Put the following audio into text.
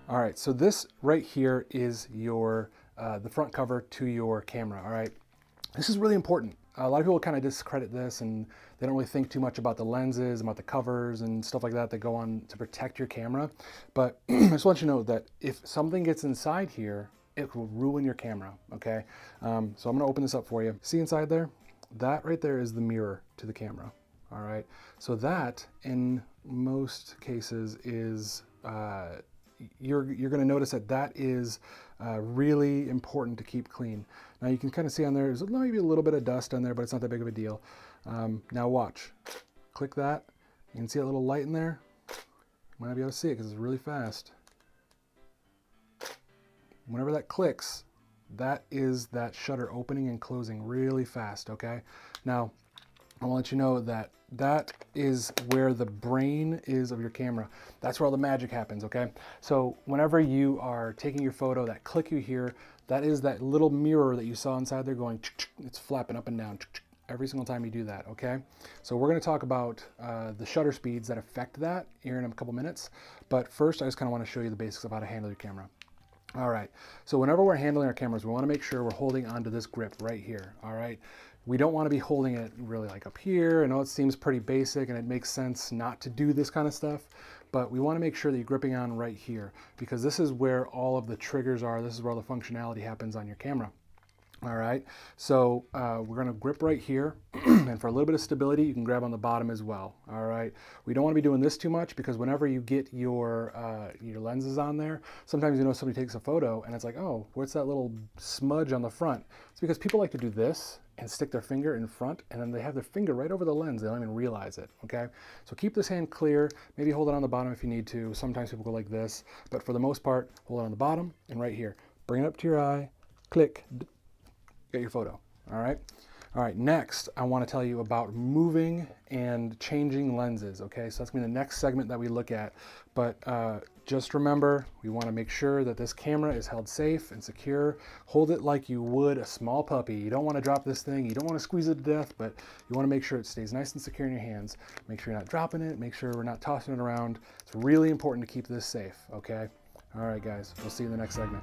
All right, so this right here is your the front cover to your camera. All right, this is really important. A lot of people kind of discredit this and they don't really think too much about the lenses, about the covers and stuff like that go on to protect your camera. But I just want you to know that if something gets inside here, it will ruin your camera, okay? So I'm gonna open this up for you. See inside there? That right there is the mirror to the camera, all right? So that, in most cases, is you're going to notice that that is really important to keep clean. Now you can kind of see on there, there's maybe a little bit of dust on there, but it's not that big of a deal. Now watch, click that. You can see that little light in there. You might not be able to see it because it's really fast. Whenever that clicks, that is that shutter opening and closing really fast, okay? Now, I want to let you know that that is where the brain is of your camera. That's where all the magic happens, okay? So whenever you are taking your photo, that click you hear, that is that little mirror that you saw inside there going, it's flapping up and down every single time you do that, okay? So we're gonna talk about the shutter speeds that affect that here in a couple minutes. But first, I just kind of want to show you the basics of how to handle your camera. All right, so whenever we're handling our cameras, we want to make sure we're holding onto this grip right here, all right? We don't want to be holding it really like up here. I know it seems pretty basic and it makes sense not to do this kind of stuff, but we want to make sure that you're gripping on right here because this is where all of the triggers are. This is where all the functionality happens on your camera. All right, so we're gonna grip right here, and for a little bit of stability, you can grab on the bottom as well. All right, we don't want to be doing this too much because whenever you get your lenses on there, sometimes somebody takes a photo and it's like, oh, what's that little smudge on the front? It's because people like to do this and stick their finger in front, and then they have their finger right over the lens. They don't even realize it, okay? So keep this hand clear. Maybe hold it on the bottom if you need to. Sometimes people go like this, but for the most part, hold it on the bottom and right here. Bring it up to your eye, click, get your photo, all right? All right, next, I want to tell you about moving and changing lenses, okay? So that's going to be the next segment that we look at. But just remember, we want to make sure that this camera is held safe and secure. Hold it like you would a small puppy. You don't want to drop this thing. You don't want to squeeze it to death, but you want to make sure it stays nice and secure in your hands. Make sure you're not dropping it. Make sure we're not tossing it around. It's really important to keep this safe, okay? All right, guys, we'll see you in the next segment.